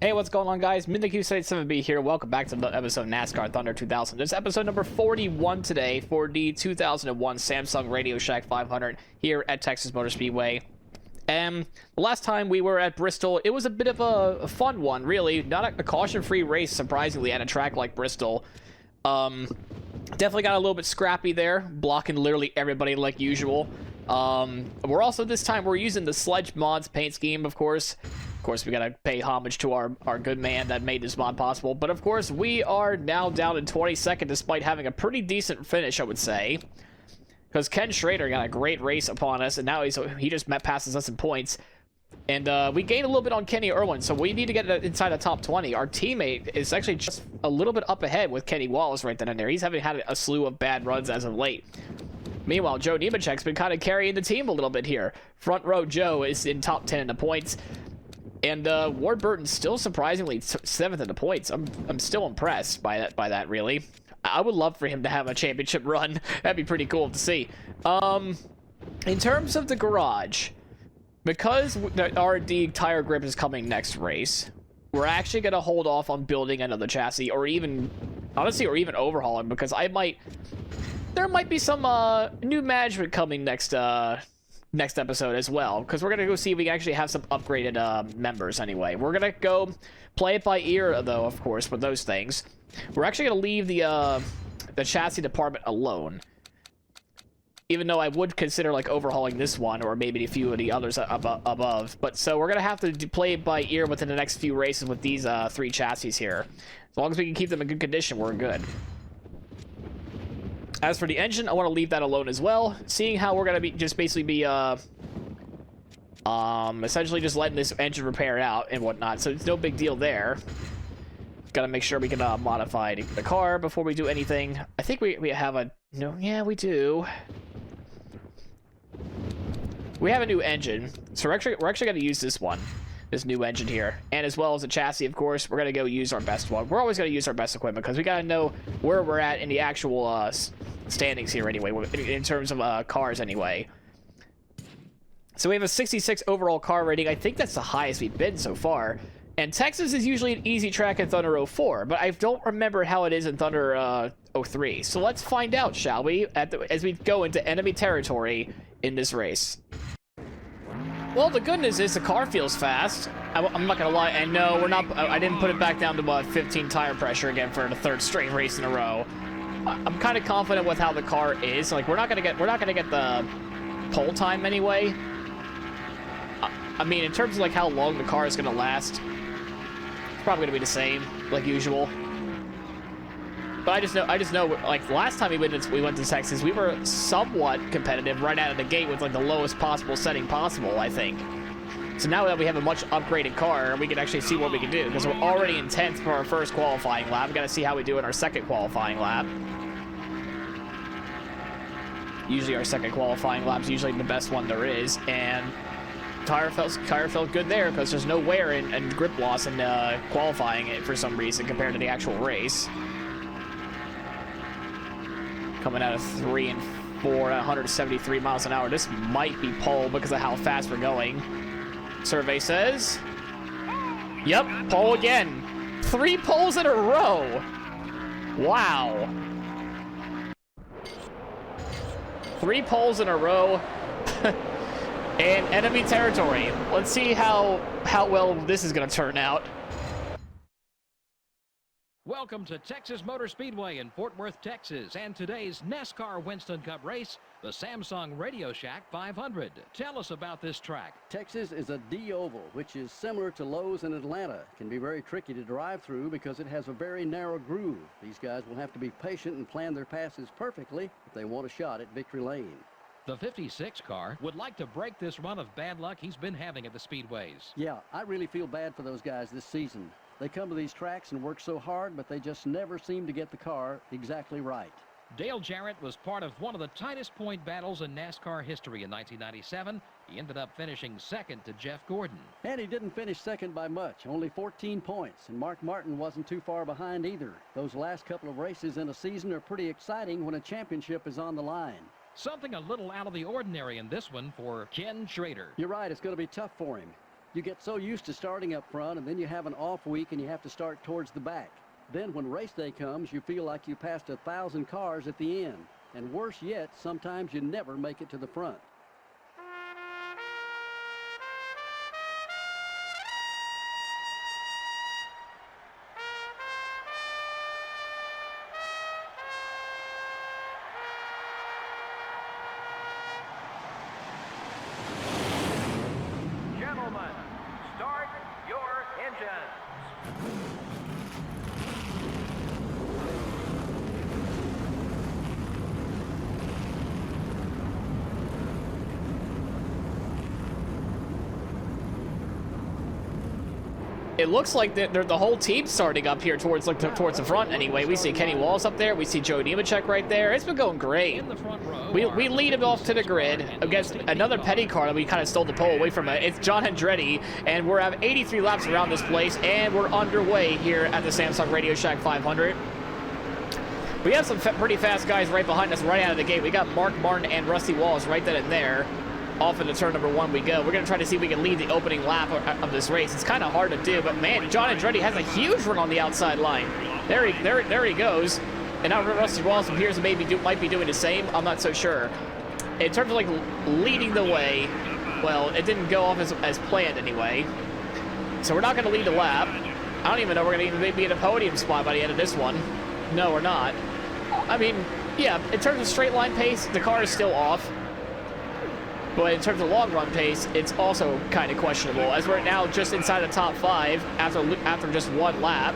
Hey, what's going on, guys? MidniQ77B here. Welcome back to the episode of NASCAR Thunder 2000. This is episode number 41 today for the 2001 Samsung Radio Shack 500 here at Texas Motor Speedway. And the last time we were at Bristol, it was a bit of a fun one, really. Not a caution-free race, surprisingly, at a track like Bristol. Definitely got a little bit scrappy there, blocking literally everybody like usual. We're also, this time, we're using the Sledge Mods paint scheme, of course. Of course, we gotta pay homage to our good man that made this mod possible. But, of course, we are now down in 22nd, despite having a pretty decent finish, I would say. Because Ken Schrader got a great race upon us, and now he just passes us in points. And we gained a little bit on Kenny Irwin, so we need to get inside the top 20. Our teammate is actually just a little bit up ahead with Kenny Wallace right then and there. He's having had a slew of bad runs as of late. Meanwhile, Joe Nemechek's been kind of carrying the team a little bit here. Front row Joe is in top 10 in the points. And Ward Burton's still surprisingly 7th in the points. I'm still impressed by that, really. I would love for him to have a championship run. That'd be pretty cool to see. In terms of the garage, because the R&D tire grip is coming next race, we're actually going to hold off on building another chassis, or even, honestly, or even overhauling, because there might be some new management coming next episode as well, because we're gonna go see if we can actually have some upgraded members anyway. We're gonna go play it by ear, though, of course, with those things. We're actually gonna leave the chassis department alone, even though I would consider like overhauling this one or maybe a few of the others above. But so we're gonna have to play it by ear within the next few races with these 3 chassis here. As long as we can keep them in good condition, we're good. As for the engine, I want to leave that alone as well, seeing how we're going to be essentially just letting this engine repair it out and whatnot, so it's no big deal there. Got to make sure we can modify the car before we do anything. I think we have a... No, yeah, we do. We have a new engine, so we're actually going to use this one. This new engine here, and as well as the chassis, of course, we're going to go use our best one. We're always going to use our best equipment because we got to know where we're at in the actual standings here anyway, in terms of cars anyway. So we have a 66 overall car rating. I think that's the highest we've been so far. And Texas is usually an easy track in Thunder 04, but I don't remember how it is in Thunder 03. So let's find out, shall we, as we go into enemy territory in this race. Well, the good news is the car feels fast. I'm not gonna lie, and no, we're not. I didn't put it back down to 15 tire pressure again for the 3rd straight race in a row. I'm kind of confident with how the car is. Like we're not gonna get the pole time anyway. I mean, in terms of like how long the car is gonna last, it's probably gonna be the same like usual. But I just know, like last time we went to Texas, we were somewhat competitive right out of the gate with like the lowest possible setting possible, I think. So now that we have a much upgraded car, we can actually see what we can do, because we're already in 10th for our first qualifying lap. We got to see how we do in our second qualifying lap. Usually our second qualifying lap is usually the best one there is, and tire felt good there because there's no wear and grip loss in qualifying it for some reason compared to the actual race. Coming out of 3 and 4 at 173 miles an hour. This might be pole because of how fast we're going. Survey says. Yep, pole again. 3 poles in a row. Wow. 3 poles in a row. And enemy territory. Let's see how well this is going to turn out. Welcome to Texas Motor Speedway in Fort Worth, Texas, and today's NASCAR Winston Cup race, the Samsung Radio Shack 500. Tell us about this track. Texas is a D-oval, which is similar to Lowe's in Atlanta. It can be very tricky to drive through because it has a very narrow groove. These guys will have to be patient and plan their passes perfectly if they want a shot at victory lane. The 56 car would like to break this run of bad luck he's been having at the speedways. Yeah, I really feel bad for those guys this season. They come to these tracks and work so hard, but they just never seem to get the car exactly right. Dale Jarrett was part of one of the tightest point battles in NASCAR history in 1997. He ended up finishing 2nd to Jeff Gordon. And he didn't finish 2nd by much, only 14 points. And Mark Martin wasn't too far behind either. Those last couple of races in a season are pretty exciting when a championship is on the line. Something a little out of the ordinary in this one for Ken Schrader. You're right, it's going to be tough for him. You get so used to starting up front, and then you have an off week and you have to start towards the back. Then when race day comes, you feel like you passed 1,000 cars at the end. And worse yet, sometimes you never make it to the front. Gentlemen, start your engines. It looks like the whole team's starting up here towards towards the front anyway. We see Kenny Wallace up there. We see Joe Nemechek right there. It's been going great. We lead him off to the grid against another petty car that we kind of stole the pole away from it. It's John Andretti, and we're at 83 laps around this place, and we're underway here at the Samsung Radio Shack 500. We have some pretty fast guys right behind us right out of the gate. We got Mark Martin and Rusty Wallace right then and there. Off into turn number 1 we go. We're going to try to see if we can lead the opening lap of this race. It's kind of hard to do, but man, John Andretti has a huge run on the outside line. There he goes. And now Rusty Wallace appears to might be doing the same. I'm not so sure. In terms of like leading the way, well, it didn't go off as planned anyway. So we're not going to lead the lap. I don't even know we're going to even be in a podium spot by the end of this one. No, we're not. I mean, yeah, in terms of straight line pace, the car is still off. But in terms of long run pace, it's also kind of questionable, as we're now just inside the top 5 after just 1 lap.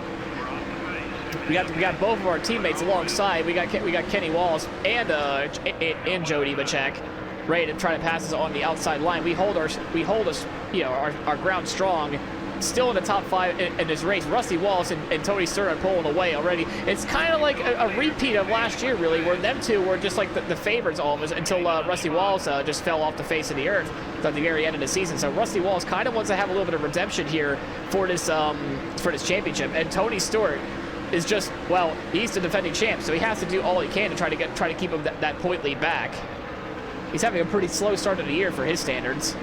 We got both of our teammates alongside. We got Kenny Wallace and Joe Nemechek ready to try to pass us on the outside line. We hold our ground strong. Still in the top 5 in this race. Rusty Wallace and Tony Stewart are pulling away already. It's kind of like a repeat of last year, really, where them two were just like the favorites all of us until Rusty Wallace just fell off the face of the earth at the very end of the season. So Rusty Wallace kind of wants to have a little bit of redemption here for this championship. And Tony Stewart is just, well, he's the defending champ, so he has to do all he can to try to keep him that point lead back. He's having a pretty slow start to the year for his standards.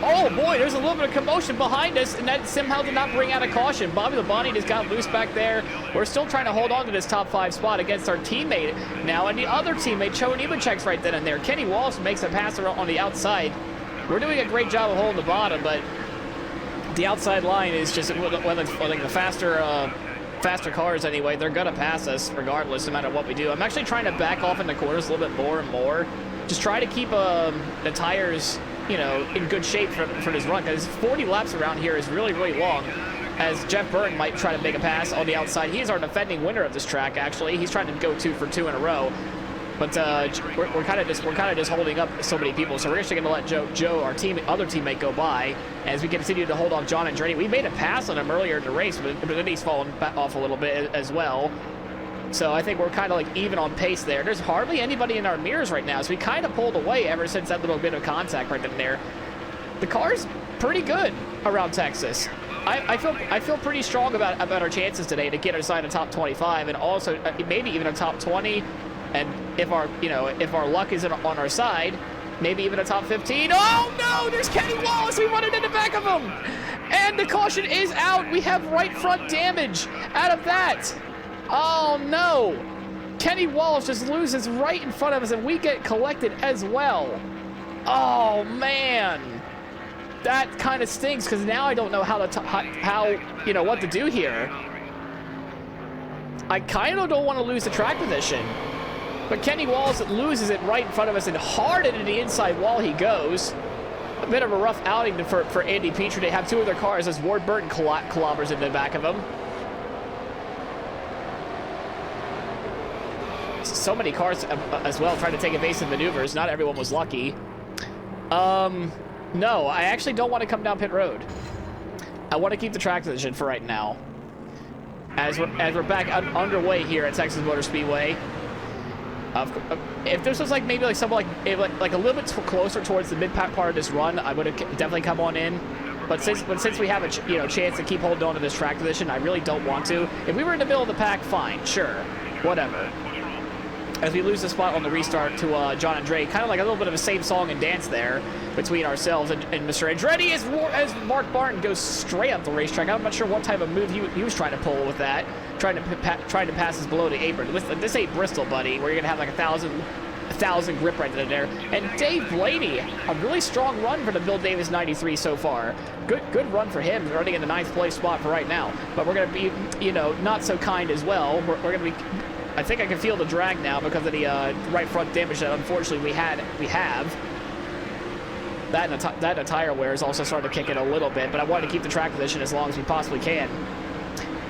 Oh boy, there's a little bit of commotion behind us, and that somehow did not bring out a caution. Bobby Labonte just got loose back there. We're still trying to hold on to this top 5 spot against our teammate now, and the other teammate, Joe Nemechek's right then and there. Kenny Wallace makes a pass on the outside. We're doing a great job of holding the bottom, but the outside line is just, well, like the faster cars anyway, they're gonna pass us regardless, no matter what we do. I'm actually trying to back off in the corners a little bit more and more. Just try to keep the tires, in good shape for this run, because 40 laps around here is really, really long, as Jeff Byrne might try to make a pass on the outside. He is our defending winner of this track, actually. He's trying to go 2 for 2 in a row, but we're kind of just holding up so many people, so we're actually going to let Joe, our other teammate, go by as we continue to hold off John Andretti. We made a pass on him earlier in the race, but then he's fallen off a little bit as well. So I think we're kind of like even on pace there. There's hardly anybody in our mirrors right now, so we kind of pulled away ever since that little bit of contact right there. The car's pretty good around Texas. I feel pretty strong about our chances today to get inside the top 25 and also maybe even a top 20. And if our luck is on our side, maybe even a top 15. Oh no, there's Kenny Wallace. We run it in the back of him, and the caution is out. We have right front damage out of that. Oh no! Kenny Wallace just loses right in front of us, and we get collected as well. Oh man, that kind of stinks, because now I don't know how what to do here. I kind of don't want to lose the track position, but Kenny Wallace loses it right in front of us and hard into the inside wall he goes. A bit of a rough outing for Andy Petrie. They have 2 of their cars as Ward Burton clobbers in the back of them. So many cars as well trying to take evasive maneuvers. Not everyone was lucky. No, I actually don't want to come down pit road. I want to keep the track position for right now. As we're back underway here at Texas Motor Speedway. If this was like maybe like something like a little bit closer towards the mid part of this run, I would have definitely come on in. But since we have a chance to keep holding on to this track position, I really don't want to. If we were in the middle of the pack, fine, sure, whatever. as we lose the spot on the restart to John Andretti. Kind of like a little bit of a same song and dance there between ourselves and Mr. Andretti as Mark Martin goes straight up the racetrack. I'm not sure what type of move he was trying to pull with that, trying to pass us below the apron. This ain't Bristol, buddy, where you're gonna have like a thousand grip right there. And Dave Blaney, a really strong run for the Bill Davis 93 so far. Good run for him, running in the 9th place spot for right now. But we're gonna be, you know, not so kind as well. We're gonna be. I think I can feel the drag now because of the right front damage that unfortunately we have. That and the tire wear is also starting to kick in a little bit, but I wanted to keep the track position as long as we possibly can.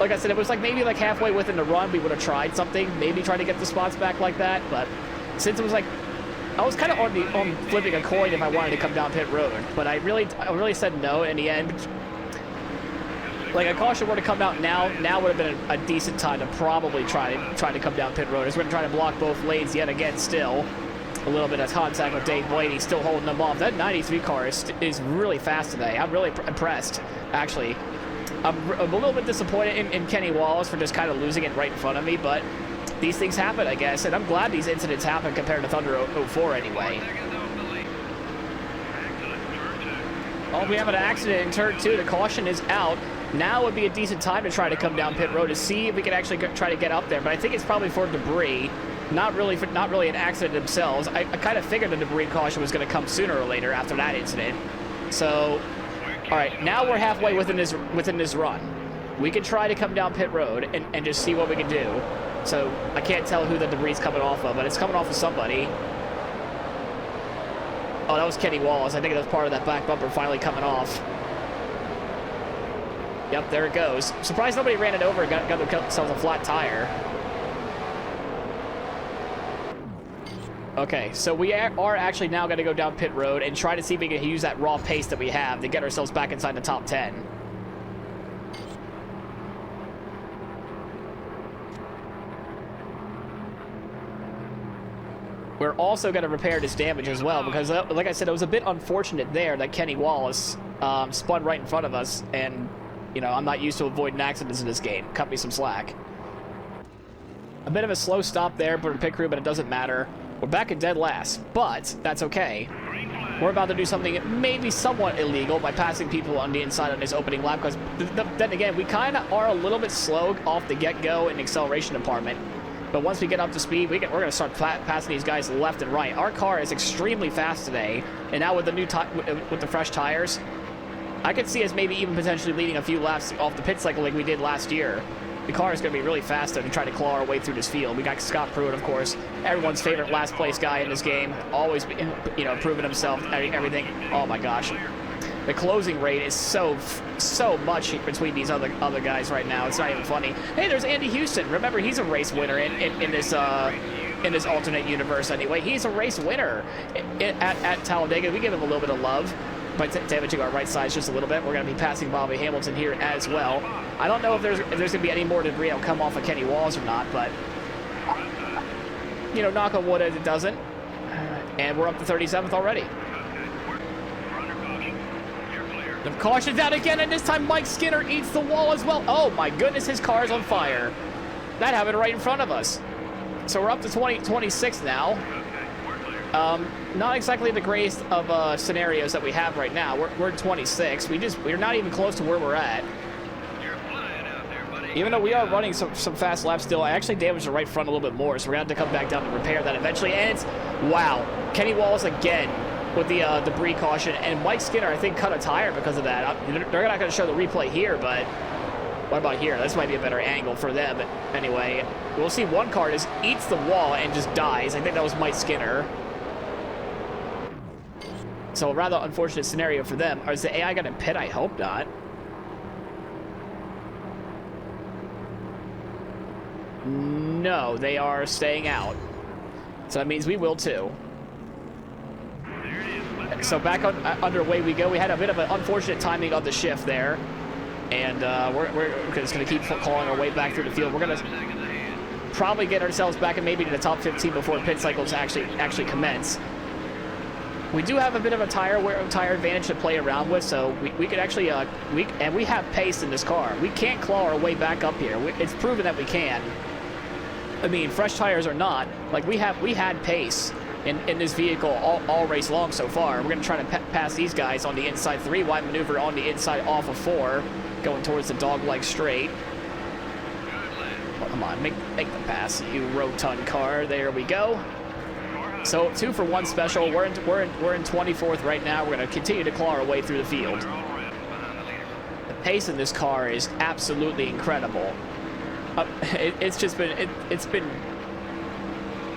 Like I said, it was like maybe like halfway within the run we would have tried something, maybe try to get the spots back like that, but since it was like, I was kind of on flipping a coin if I wanted to come down pit road, but I really said no in the end. Like, a caution were to come out now would have been a decent time to probably try to come down pit road. As we're going to try to block both lanes yet again still. A little bit of contact with Dave Blaney, still holding them off. That 93 car is really fast today. I'm really impressed, actually. I'm a little bit disappointed in Kenny Wallace for just kind of losing it right in front of me, but these things happen, I guess, and I'm glad these incidents happen compared to Thunder 04 anyway. Oh, we have an accident in turn 2. The caution is out. Now would be a decent time to try to come down pit road to see if we can actually try to get up there, but I think it's probably for debris, not really an accident themselves. I kind of figured the debris caution was going to come sooner or later after that incident. So, all right, now we're halfway within this run. We can try to come down pit road and just see what we can do. So I can't tell who the debris is coming off of, but it's coming off of somebody. Oh, that was Kenny Wallace. I think that was part of that back bumper finally coming off. Yep, there it goes. Surprised nobody ran it over and got themselves a flat tire. Okay, so we are actually now going to go down pit road and try to see if we can use that raw pace that we have to get ourselves back inside the top 10. We're also going to repair this damage as well because, like I said, it was a bit unfortunate there that Kenny Wallace spun right in front of us, and, you know, I'm not used to avoiding accidents in this game. Cut me some slack. A bit of a slow stop there for the pit crew, but it doesn't matter. We're back in dead last, but that's okay. We're about to do something maybe somewhat illegal by passing people on the inside on this opening lap because, then again, we kind of are a little bit slow off the get-go in the acceleration department. But once we get up to speed, we're going to start passing these guys left and right. Our car is extremely fast today, and now with the with the fresh tires, I could see us maybe even potentially leading a few laps off the pit cycle like we did last year. The car is going to be really fast to try to claw our way through this field. We got Scott Pruitt, of course, everyone's favorite last place guy in this game, always, you know, proving himself, everything. Oh my gosh. The closing rate is so much between these other guys right now. It's not even funny. Hey, there's Andy Houston. Remember, he's a race winner in this alternate universe anyway. He's a race winner at Talladega. We give him a little bit of love by damaging our right sides just a little bit. We're going to be passing Bobby Hamilton here as well. I don't know if there's going to be any more debris that'll come off of Kenny Wallace or not, but, you know, knock on wood, it doesn't. And we're up to 37th already. The caution's out again, and this time Mike Skinner eats the wall as well. Oh my goodness, his car is on fire. That happened right in front of us. So we're up to 26 now. Not exactly the greatest of scenarios that we have right now. We're 26. We're not even close to where we're at. Even though we are running some fast laps still, I actually damaged the right front a little bit more, so we're going to have to come back down to repair that eventually. And it's, wow, Kenny Wallace again with the debris caution, and Mike Skinner, I think, cut a tire because of that. They're not going to show the replay here, but what about here? This might be a better angle for them. But anyway, we'll see one car just eats the wall and just dies. I think that was Mike Skinner. So a rather unfortunate scenario for them. Is the AI going to pit? I hope not. No, they are staying out. So that means we will too. So back underway we go. We had a bit of an unfortunate timing of the shift there, and we're just going to keep clawing our way back through the field. We're going to probably get ourselves back and maybe to the top 15 before pit cycles actually commence. We do have a bit of a tire advantage to play around with, so we could actually and we have pace in this car. We can't claw our way back up here. It's proven that we can. I mean, fresh tires or not, like we had pace in this vehicle all race long so far. We're gonna try to pass these guys on the inside 3 wide maneuver on the inside off of 4, going towards the dog-leg straight. Well, come on, make the pass, you rotund car. There we go. So 2 for 1 special. We're in 24th right now. We're gonna continue to claw our way through the field. The pace in this car is absolutely incredible. It's been.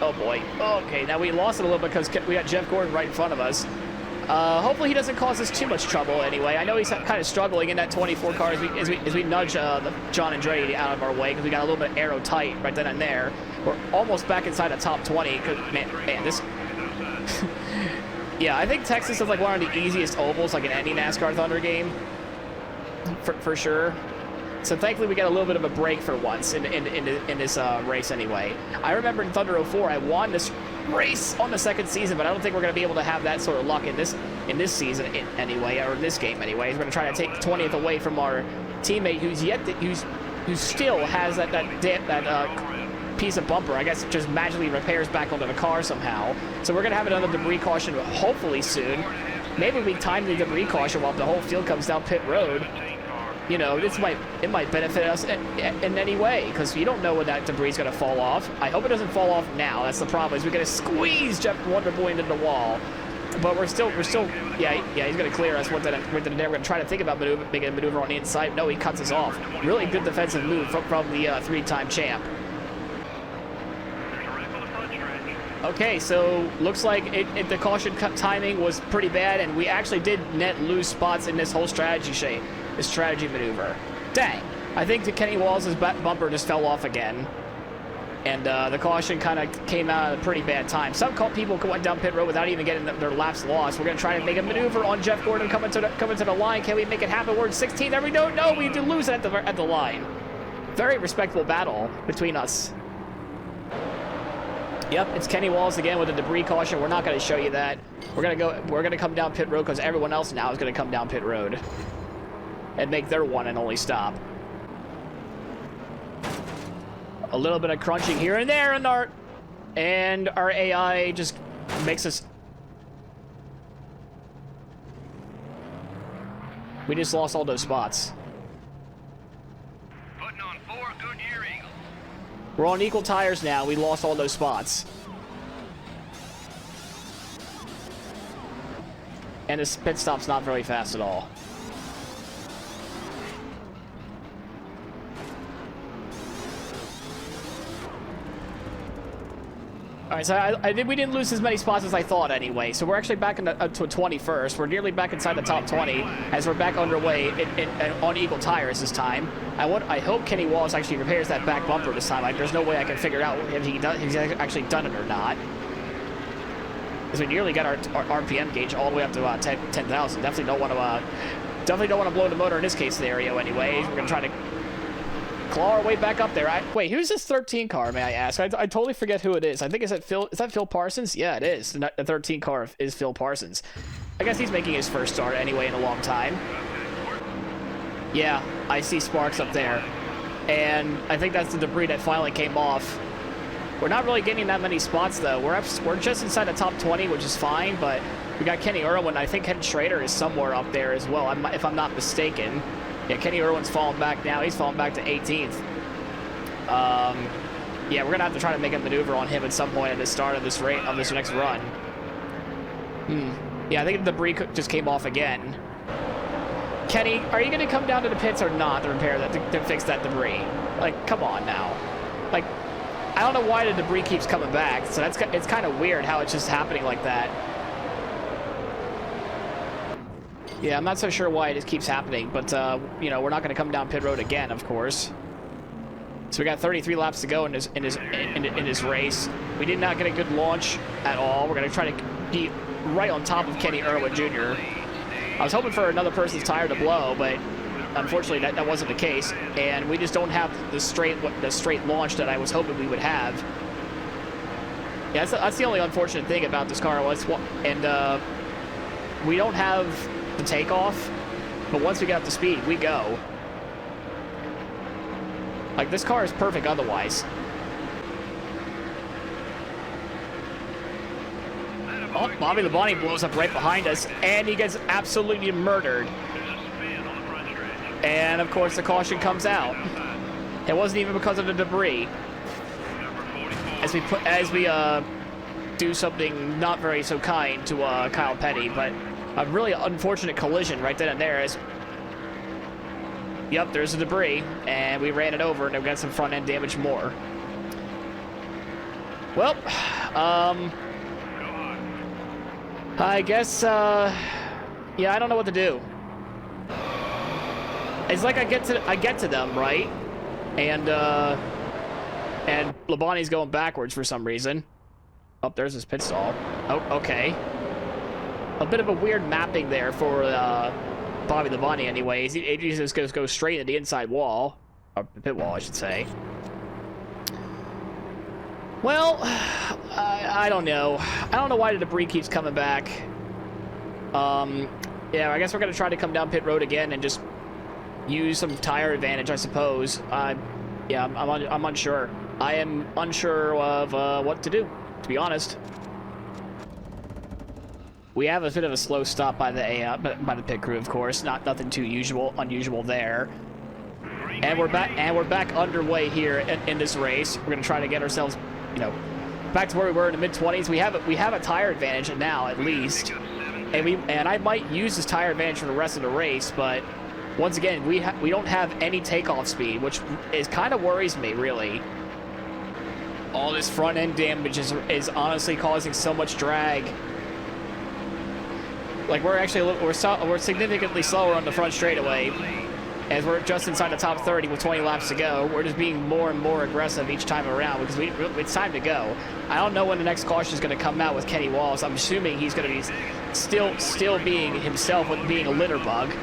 Oh boy. Okay, now we lost it a little bit because we got Jeff Gordon right in front of us. Hopefully he doesn't cause us too much trouble anyway. I know he's kind of struggling in that 24 car as we nudge John Andretti out of our way because we got a little bit aero tight right then and there. We're almost back inside the top 20. Man, this. Yeah, I think Texas is like one of the easiest ovals like in any NASCAR Thunder game. For sure. So thankfully we got a little bit of a break for once in this race anyway. I remember in Thunder 04 I won this race on the 2nd season, but I don't think we're going to be able to have that sort of luck in this season anyway, or in this game anyway. We're going to try to take 20th away from our teammate who still has that piece of bumper. I guess it just magically repairs back onto the car somehow. So we're going to have another debris caution hopefully soon. Maybe we time the debris caution while the whole field comes down pit road. You know, it might benefit us in any way because you don't know when that debris is going to fall off. I hope it doesn't fall off now. That's the problem. Is we're going to squeeze Jeff Wonderboy into the wall, but we're still. Yeah, he's going to clear us. We're going to try to think about making a maneuver on the inside. No, he cuts us off. Really good defensive move from the 3-time champ. Okay, so looks like the caution timing was pretty bad, and we actually did lose spots in this whole strategy maneuver. Dang. I think Kenny Wallace's bumper just fell off again. And the caution kind of came out at a pretty bad time. Some people went down pit road without even getting their laps lost. We're going to try to make a maneuver on Jeff Gordon coming to the line. Can we make it happen? We're in 16th. There we go. No, we do lose it at the line. Very respectable battle between us. Yep, it's Kenny Wallace again with a debris caution. We're not going to show you that. We're going to come down pit road because everyone else now is going to come down pit road and make their one and only stop. A little bit of crunching here and there, and our AI just makes us. We just lost all those spots. Putting on 4 Goodyear Eagles. We're on equal tires now. We lost all those spots. And this pit stop's not very fast at all. All right, so we didn't lose as many spots as I thought anyway. So we're actually back up to 21st. We're nearly back inside the top 20 as we're back underway on equal tires this time. I hope Kenny Wallace actually repairs that back bumper this time. There's no way I can figure out if he's actually done it or not. Because we nearly got our RPM gauge all the way up to 10,000. Definitely don't want to blow the motor in this case scenario anyway. We're gonna try to claw our way back up there. Wait, who's this 13 car, may I ask? I totally forget who it is. I think is that Phil Parsons? Yeah, it is. The 13 car is Phil Parsons. I guess he's making his first start anyway in a long time. Yeah, I see sparks up there. And I think that's the debris that finally came off. We're not really getting that many spots though. We're just inside the top 20, which is fine, but we got Kenny Irwin. I think Ken Schrader is somewhere up there as well, if I'm not mistaken. Yeah, Kenny Irwin's falling back now. He's falling back to 18th. Yeah, we're gonna have to try to make a maneuver on him at some point at the start of this next run. Yeah, I think the debris just came off again. Kenny, are you gonna come down to the pits or not to repair that to fix that debris? Like, come on now. Like, I don't know why the debris keeps coming back. So it's kind of weird how it's just happening like that. Yeah, I'm not so sure why it just keeps happening, but, you know, we're not going to come down pit road again, of course. So we got 33 laps to go in this race. We did not get a good launch at all. We're going to try to be right on top of Kenny Irwin Jr. I was hoping for another person's tire to blow, but unfortunately that wasn't the case, and we just don't have the straight launch that I was hoping we would have. Yeah, that's the only unfortunate thing about this car and we don't have the takeoff, but once we get up to speed, we go. Like, this car is perfect otherwise. Oh, Bobby Labonte blows up right behind us, and he gets absolutely murdered. And, of course, the caution comes out. It wasn't even because of the debris. As we do something not very so kind to Kyle Petty, but a really unfortunate collision right then and there. Yep, there's the debris, and we ran it over, and we got some front-end damage more. Well, I guess, yeah, I don't know what to do. It's like I get to them, right? And Labonte's going backwards for some reason. Oh, there's his pit stall. Oh, okay. A bit of a weird mapping there for Bobby Labonte anyways. He just goes straight into the inside wall. Or the pit wall, I should say. Well, I don't know. I don't know why the debris keeps coming back. Yeah, I guess we're going to try to come down pit road again and just use some tire advantage, I suppose. Yeah, I'm unsure. I am unsure of what to do, to be honest. We have a bit of a slow stop by the pit crew, of course. Nothing too unusual there. And we're back underway here in this race. We're gonna try to get ourselves, back to where we were in the mid-20s. We have a tire advantage now, at least, and I might use this tire advantage for the rest of the race. But once again, we don't have any takeoff speed, which kind of worries me, really. All this front end damage is honestly causing so much drag. Like, we're significantly slower on the front straightaway, as we're just inside the top 30 with 20 laps to go. We're just being more and more aggressive each time around because it's time to go. I don't know when the next caution is going to come out with Kenny Wallace. I'm assuming he's going to be still being himself, with being a litter bug,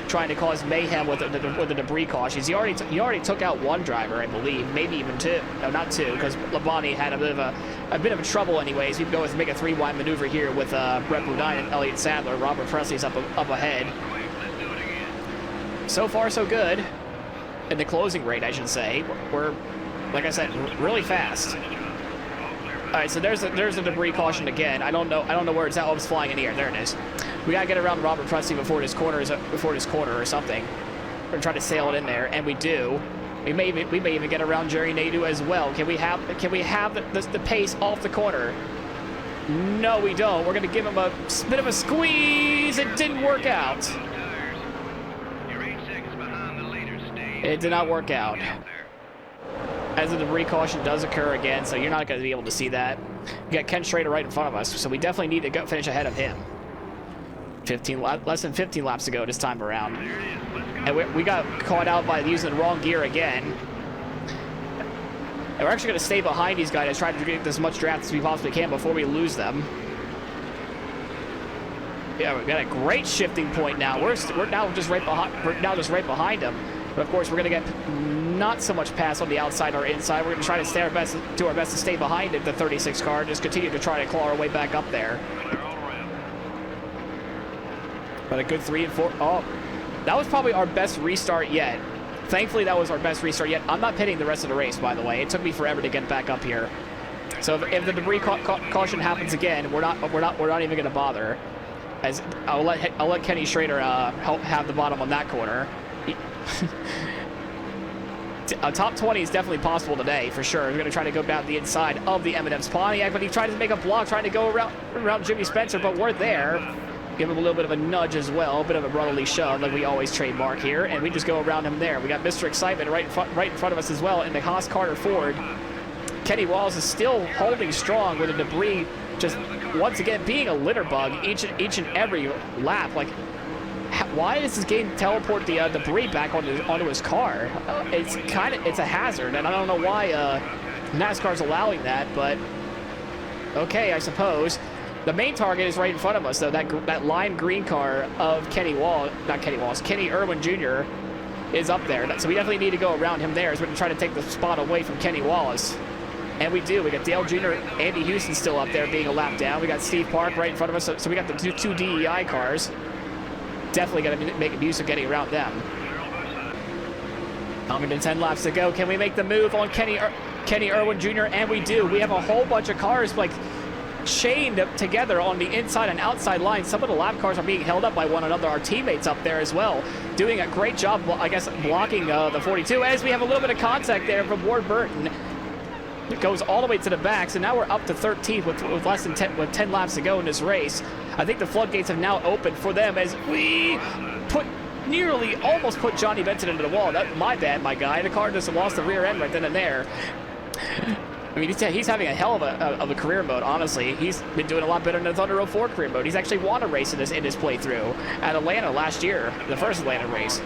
trying to cause mayhem with the debris cautions. He already took out one driver, I believe, maybe even two. No, not two, because Labonte had a bit of a trouble anyways. We go with make a 3-wide maneuver here with Brett Boudin and Elliott Sadler. Robert Presley's up ahead. So far, so good. In the closing rate, I should say, we're, like I said, really fast. All right, so there's a debris caution again. I don't know where it's at. Oh, it's flying in the air. There it is. We gotta get around Robert Presley before this corner or something. We're gonna try to sail it in there, and we do. We may even get around Jerry Nadeau as well. Can we have the pace off the corner? No, we don't. We're gonna give him a bit of a squeeze. It didn't work out. It did not work out. As the debris caution does occur again, so you're not going to be able to see that. We got Ken Schrader right in front of us, so we definitely need to finish ahead of him. Less than 15 laps to go this time around. And we got caught out by using the wrong gear again. And we're actually going to stay behind these guys, try to get as much draft as we possibly can before we lose them. Yeah, we've got a great shifting point now. We're now just right behind them. But of course, we're going to get not so much pass on the outside or inside. We're going to try to do our best to stay behind the 36 car and just continue to try to claw our way back up there. But a good 3 and 4. Oh, that was probably our best restart yet. Thankfully, that was our best restart yet. I'm not pitting the rest of the race, by the way. It took me forever to get back up here. So if the debris caution happens again, we're not even going to bother. As I'll let Kenny Schrader help have the bottom on that corner. A top 20 is definitely possible today, for sure. We're going to try to go down the inside of the M&M's Pontiac, but he tried to make a block, trying to go around Jimmy Spencer, but we're there. Give him a little bit of a nudge as well, a bit of a brotherly shove, like we always trademark here, and we just go around him there. We got Mr. Excitement right in front of us as well in the Haas Carter Ford. Kenny Wallace is still holding strong with the debris, just once again being a litter bug each and every lap. Like, why does this game teleport the debris back onto his car? It's a hazard, and I don't know why NASCAR's allowing that, but okay, I suppose. The main target is right in front of us, though. That lime green car of Kenny Irwin Jr. is up there. So we definitely need to go around him there, as we're going to try to take the spot away from Kenny Wallace. And we do. We got Dale Jr., Andy Houston still up there being a lap down. We got Steve Park right in front of us. So we got the two DEI cars. Definitely got to make use of getting around them. Coming to 10 laps to go. Can we make the move on Kenny Irwin Jr.? And we do. We have a whole bunch of cars like chained together on the inside and outside line. Some of the lap cars are being held up by one another. Our teammates up there as well, doing a great job, I guess, blocking the 42. As we have a little bit of contact there from Ward Burton. It goes all the way to the back, so now we're up to 13th with less than 10 laps to go in this race. I think the floodgates have now opened for them as we almost put Johnny Benson into the wall. My bad, my guy. The car just lost the rear end right then and there. I mean, he's having a hell of a career mode, honestly. He's been doing a lot better than the Thunder 04 career mode. He's actually won a race in this playthrough at Atlanta last year, the first Atlanta race.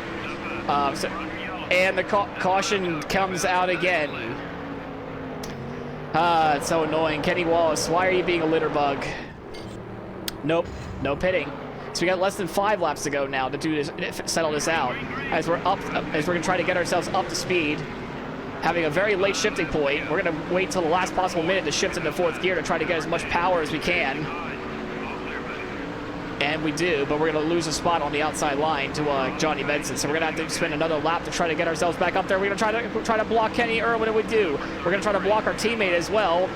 And the caution comes out again. It's so annoying. Kenny Wallace, why are you being a litter bug? Nope, no pitting. So we got less than 5 laps to go now to do this, settle this out. As we're gonna try to get ourselves up to speed, having a very late shifting point. We're gonna wait till the last possible minute to shift into 4th gear to try to get as much power as we can. And we do, but we're gonna lose a spot on the outside line to Johnny Benson. So we're gonna have to spend another lap to try to get ourselves back up there. We're gonna try to block Kenny Irwin, and we do. We're gonna try to block our teammate as well.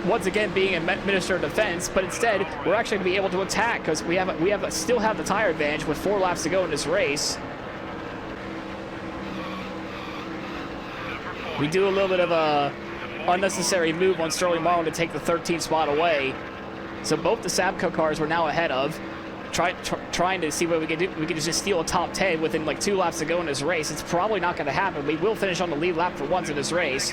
Once again, being a Minister of Defense, but instead we're actually gonna be able to attack because we still have the tire advantage with 4 laps to go in this race. We do a little bit of a unnecessary move on Sterling Marlin to take the 13th spot away. So both the Sabco cars we're now ahead of, trying to see what we can do. We can just steal a top 10 within like 2 laps to go in this race. It's probably not going to happen. We will finish on the lead lap for once in this race.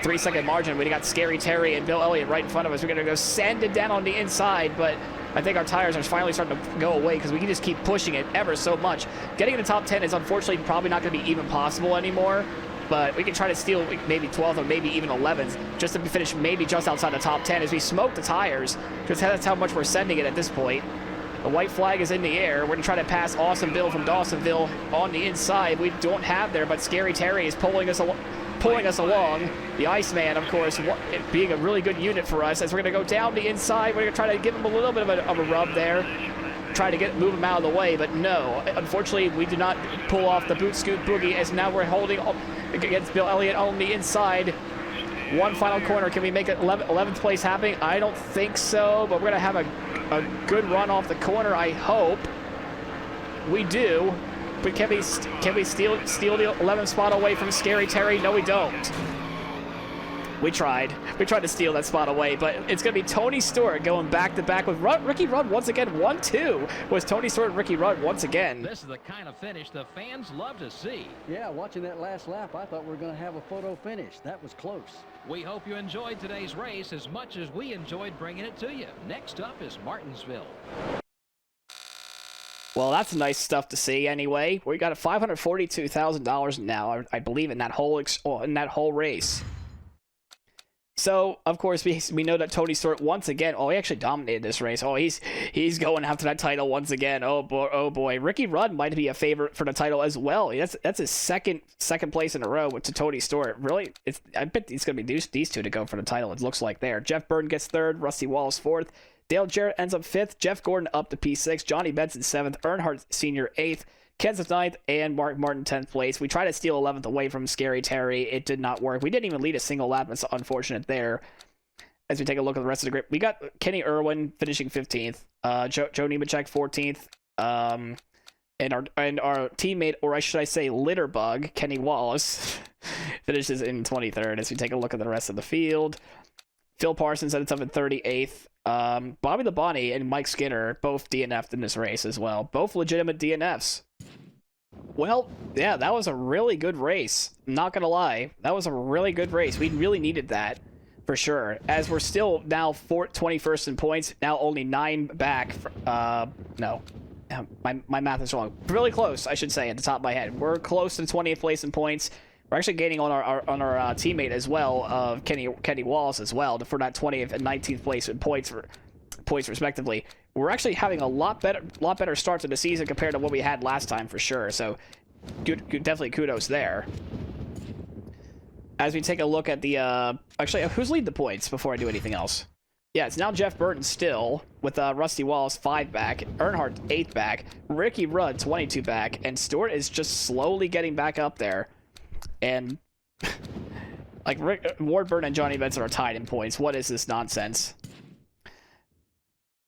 3-second margin. We got Scary Terry and Bill Elliott right in front of us. We're going to go sand it down on the inside, but I think our tires are finally starting to go away because we can just keep pushing it ever so much. Getting in the top 10 is unfortunately probably not going to be even possible anymore. But we can try to steal maybe 12th or maybe even 11th just to finish maybe just outside the top 10 as we smoke the tires, because that's how much we're sending it at this point. The white flag is in the air. We're going to try to pass Awesome Bill from Dawsonville on the inside. We don't have there, but Scary Terry is pulling us along. The Iceman, of course, being a really good unit for us as we're going to go down the inside. We're going to try to give him a little bit of a rub there. Try to move him out of the way, but no. Unfortunately, we do not pull off the boot scoot boogie as now we're holding against Bill Elliott on the inside. One final corner. Can we make it 11th place happen? I don't think so, but we're going to have a good run off the corner, I hope. We do. But can we steal the 11th spot away from Scary Terry? No, we don't. We tried to steal that spot away, but it's going to be Tony Stewart going back-to-back with Ricky Rudd once again. 1-2 was Tony Stewart and Ricky Rudd once again. This is the kind of finish the fans love to see. Yeah, watching that last lap, I thought we were going to have a photo finish. That was close. We hope you enjoyed today's race as much as we enjoyed bringing it to you. Next up is Martinsville. Well, that's nice stuff to see anyway. We got $542,000 now, I believe, in that whole race. So, of course, we know that Tony Stewart once again, he actually dominated this race. He's going after that title once again. Oh boy. Ricky Rudd might be a favorite for the title as well. That's his second place in a row to Tony Stewart. Really, I bet it's going to be these two to go for the title. It looks like there. Jeff Burton gets 3rd, Rusty Wallace 4th, Dale Jarrett ends up 5th, Jeff Gordon up to P6, Johnny Benson 7th, Earnhardt Sr. 8th, Kansas 9th, and Mark Martin 10th place. We tried to steal 11th away from Scary Terry. It did not work. We didn't even lead a single lap. It's unfortunate there. As we take a look at the rest of the grid, we got Kenny Irwin finishing 15th, Joe Nemechek 14th, and our teammate, or I should say litterbug, Kenny Wallace, finishes in 23rd. As we take a look at the rest of the field, Phil Parsons ends up in 38th. Bobby Labonte and Mike Skinner both DNF'd in this race as well. Both legitimate DNFs. Well, yeah, that was a really good race. Not gonna lie. That was a really good race. We really needed that, for sure. As we're still now 21st in points, now only 9 back. No. My math is wrong. Really close, I should say, at the top of my head. We're close to the 20th place in points. We're actually gaining on our teammate as well, Kenny Wallace as well, for that 20th and 19th place in points respectively. We're actually having a lot better start to the season compared to what we had last time, for sure. So, definitely kudos there. As we take a look at the actually, who's leading the points before I do anything else? Yeah, it's now Jeff Burton still with Rusty Wallace 5 back, Earnhardt 8 back, Ricky Rudd 22 back, and Stewart is just slowly getting back up there. And like Ward Burton and Johnny Benson are tied in points. What is this nonsense?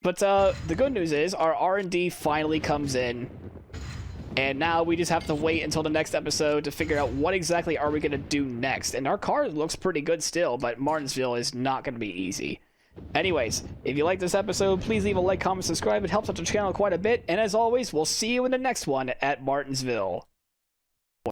But the good news is our R&D finally comes in, and now we just have to wait until the next episode to figure out what exactly are we going to do next. And our car looks pretty good still, but Martinsville is not going to be easy. Anyways, if you like this episode, please leave a like, comment, subscribe. It helps out the channel quite a bit. And as always, we'll see you in the next one at Martinsville.